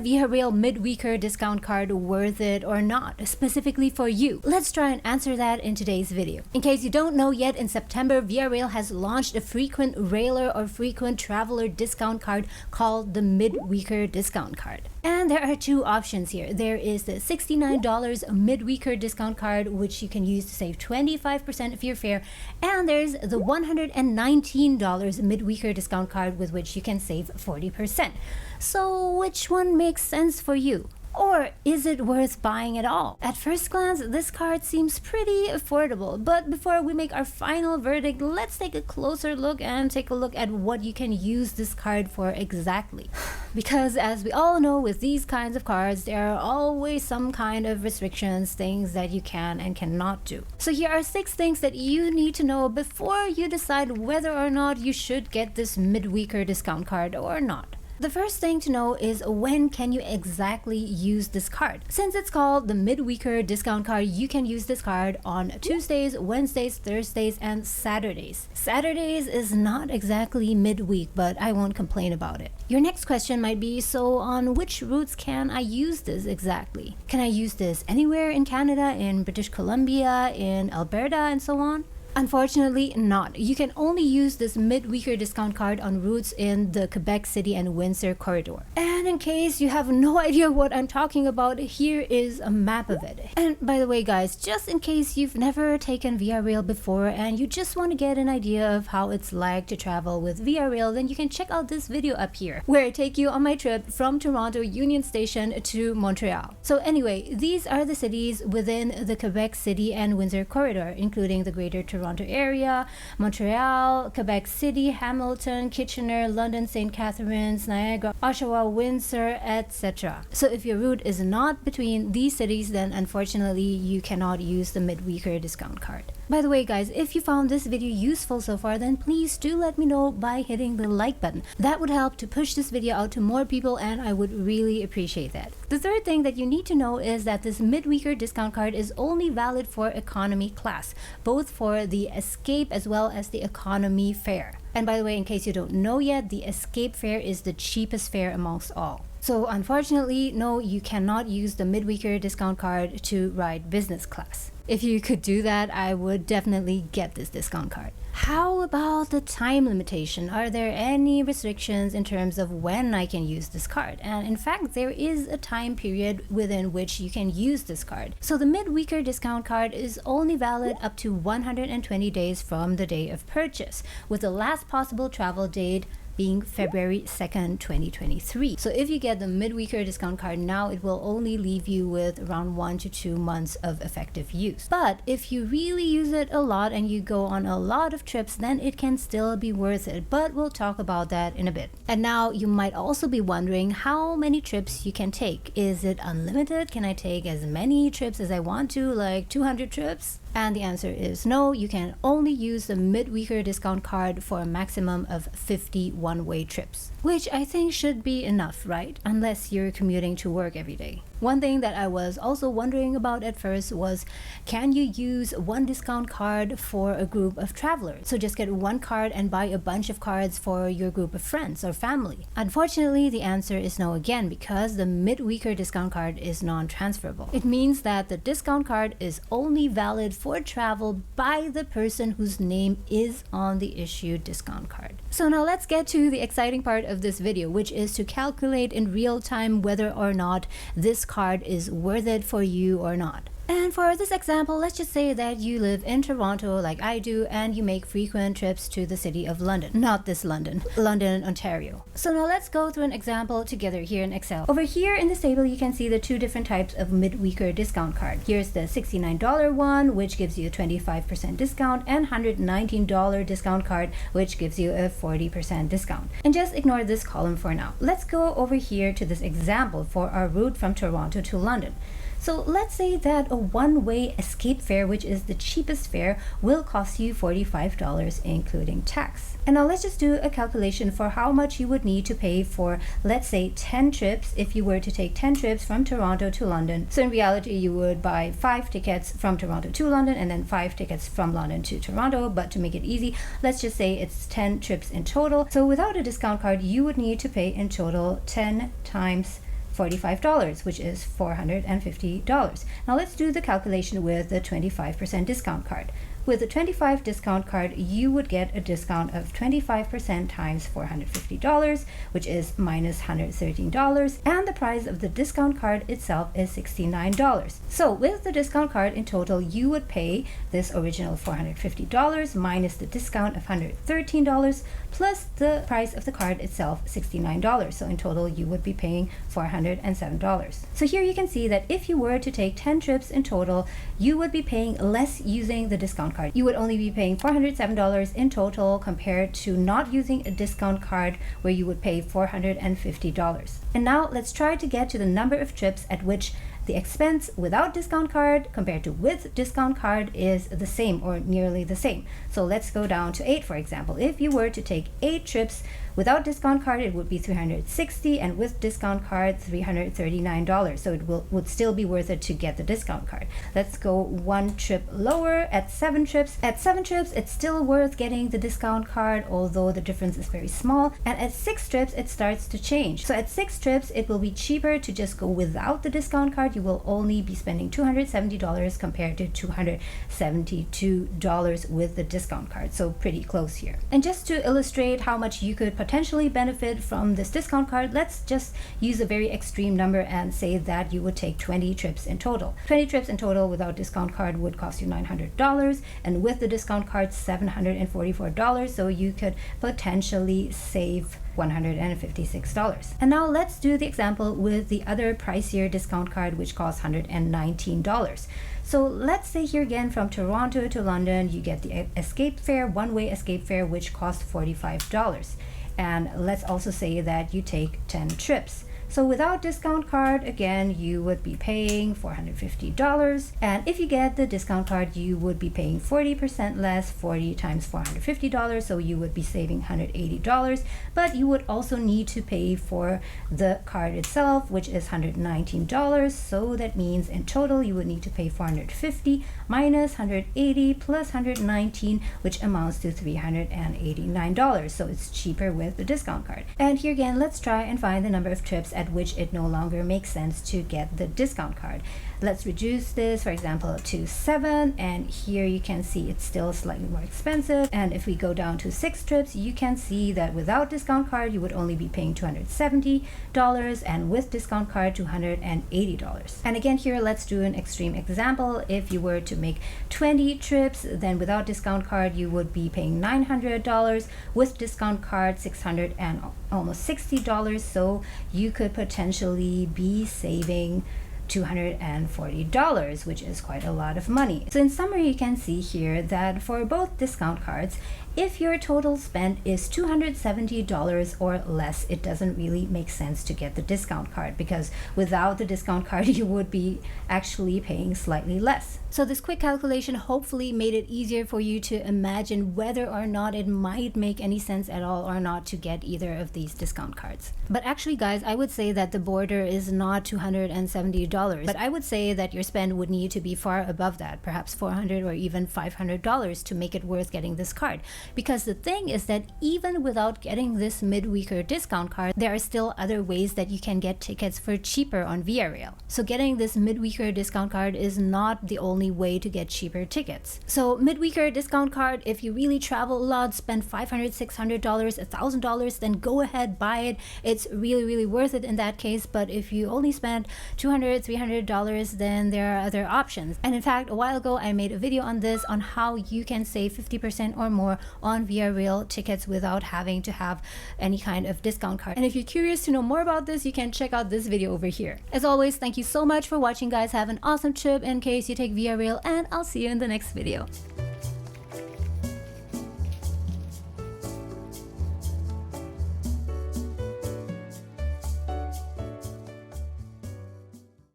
a Via Rail midweeker discount card worth it or not, specifically for you? Let's try and answer that in today's video. In case you don't know yet, in September, Via Rail has launched a frequent railer or frequent traveler discount card called the midweeker discount card. And there are two options here. There is the $69 midweeker discount card, which you can use to save 25% of your fare, and there's the $119 midweeker discount card with which you can save 40%. So which one makes sense for you? Or is it worth buying at all? At first glance, this card seems pretty affordable, but before we make our final verdict, let's take a closer look and take a look at what you can use this card for exactly. Because as we all know, with these kinds of cards, there are always some kind of restrictions, things that you can and cannot do. So here are 6 things that you need to know before you decide whether or not you should get this midweeker discount card or not. The first thing to know is when can you exactly use this card. Since it's called the midweeker discount card, you can use this card on Tuesdays, Wednesdays, Thursdays, and Saturdays. Saturdays is not exactly midweek, but I won't complain about it. Your next question might be, so on which routes can I use this exactly? Can I use this anywhere in Canada, in British Columbia, in Alberta, and so on? Unfortunately not. You can only use this midweeker discount card on routes in the Quebec City and Windsor corridor. And in case you have no idea what I'm talking about, here is a map of it. And by the way guys, just in case you've never taken Via Rail before and you just want to get an idea of how it's like to travel with Via Rail, then you can check out this video up here where I take you on my trip from Toronto Union Station to Montreal. So anyway, these are the cities within the Quebec City and Windsor corridor, including the Greater Toronto area, Montreal, Quebec City, Hamilton, Kitchener, London, St. Catharines, Niagara, Oshawa, Windsor, etc. So if your route is not between these cities, then unfortunately you cannot use the midweeker discount card. By the way guys, if you found this video useful so far, then please do let me know by hitting the like button. That would help to push this video out to more people and I would really appreciate that. The third thing that you need to know is that this midweeker discount card is only valid for economy class, both for the Escape as well as the economy fare. And by the way, in case you don't know yet, the Escape fare is the cheapest fare amongst all. So unfortunately, no, you cannot use the midweeker discount card to ride business class. If you could do that, I would definitely get this discount card. How about the time limitation? Are there any restrictions in terms of when I can use this card? And in fact, there is a time period within which you can use this card. So the midweeker discount card is only valid up to 120 days from the day of purchase, with the last possible travel date being February 2nd, 2023. So if you get the midweeker discount card now, it will only leave you with around 1 to 2 months of effective use. But if you really use it a lot and you go on a lot of trips, then it can still be worth it. But we'll talk about that in a bit. And now you might also be wondering how many trips you can take. Is it unlimited? Can I take as many trips as I want to, like 200 trips? And the answer is no, you can only use the midweeker discount card for a maximum of 50 one-way trips, which I think should be enough, right? Unless you're commuting to work every day. One thing that I was also wondering about at first was, can you use one discount card for a group of travelers? So just get one card and buy a bunch of cards for your group of friends or family. Unfortunately, the answer is no again, because the midweeker discount card is non-transferable. It means that the discount card is only valid for travel by the person whose name is on the issued discount card. So now let's get to the exciting part of this video, which is to calculate in real time whether or not this card is worth it for you or not. And for this example, let's just say that you live in Toronto like I do and you make frequent trips to the city of London. Not this London, London, Ontario. So now let's go through an example together here in Excel. Over here in this table, you can see the 2 different types of midweeker discount card. Here's the $69 one, which gives you a 25% discount, and $119 discount card, which gives you a 40% discount. And just ignore this column for now. Let's go over here to this example for our route from Toronto to London. So let's say that a one-way Escape fare, which is the cheapest fare, will cost you $45 including tax. And now let's just do a calculation for how much you would need to pay for, let's say, 10 trips if you were to take 10 trips from Toronto to London. So in reality, you would buy 5 tickets from Toronto to London and then 5 tickets from London to Toronto. But to make it easy, let's just say it's 10 trips in total. So without a discount card, you would need to pay in total 10 times $45, which is $450. Now let's do the calculation with the 25% discount card. With the 25 discount card, you would get a discount of 25% times $450, which is minus $113, and the price of the discount card itself is $69. So with the discount card in total, you would pay this original $450 minus the discount of $113 plus the price of the card itself, $69. So in total, you would be paying $407. So here you can see that if you were to take 10 trips in total, you would be paying less using the discount card. You would only be paying $407 in total compared to not using a discount card where you would pay $450. And now let's try to get to the number of trips at which the expense without discount card compared to with discount card is the same or nearly the same. So let's go down to 8, for example. If you were to take 8 trips without discount card, it would be $360, and with discount card, $339. So it would still be worth it to get the discount card. Let's go 1 trip lower at 7 trips. At 7 trips, it's still worth getting the discount card, although the difference is very small. And at 6 trips, it starts to change. So at 6 trips, it will be cheaper to just go without the discount card. You will only be spending $270 compared to $272 with the discount card. So pretty close here. And just to illustrate how much you could potentially benefit from this discount card, let's just use a very extreme number and say that you would take 20 trips in total. 20 trips in total without discount card would cost you $900, and with the discount card, $744. So you could potentially save $156. And now let's do the example with the other pricier discount card, which costs $119. So let's say here again from Toronto to London, you get the escape fare, one-way escape fare, which costs $45. And let's also say that you take 10 trips. So without discount card, again, you would be paying $450. And if you get the discount card, you would be paying 40% less, 40 times $450. So you would be saving $180. But you would also need to pay for the card itself, which is $119. So that means in total, you would need to pay $450 minus $180 plus $119, which amounts to $389. So it's cheaper with the discount card. And here again, let's try and find the number of trips at which it no longer makes sense to get the discount card. Let's reduce this, for example, to 7, and here you can see it's still slightly more expensive. And if we go down to 6 trips, you can see that without discount card, you would only be paying $270, and with discount card, $280. And again, here, let's do an extreme example. If you were to make 20 trips, then without discount card, you would be paying $900, with discount card, $600 and almost $60. So you could potentially be saving $240, which is quite a lot of money. So in summary, you can see here that for both discount cards, if your total spend is $270 or less, it doesn't really make sense to get the discount card, because without the discount card, you would be actually paying slightly less. So this quick calculation hopefully made it easier for you to imagine whether or not it might make any sense at all or not to get either of these discount cards. But actually, guys, I would say that the border is not $270, but I would say that your spend would need to be far above that, perhaps $400 or even $500 to make it worth getting this card. Because the thing is that even without getting this midweeker discount card, there are still other ways that you can get tickets for cheaper on VRail. So getting this midweeker discount card is not the only way to get cheaper tickets. So midweeker discount card, if you really travel a lot, spend $500, $600, $1,000, then go ahead, buy it. It's really worth it in that case. But if you only spend $200, $300, then there are other options. And in fact, a while ago, I made a video on this, on how you can save 50% or more on VRail tickets without having to have any kind of discount card. And if you're curious to know more about this, you can check out this video over here. As always, thank you so much for watching, guys. Have an awesome trip in case you take VRail, and I'll see you in the next video.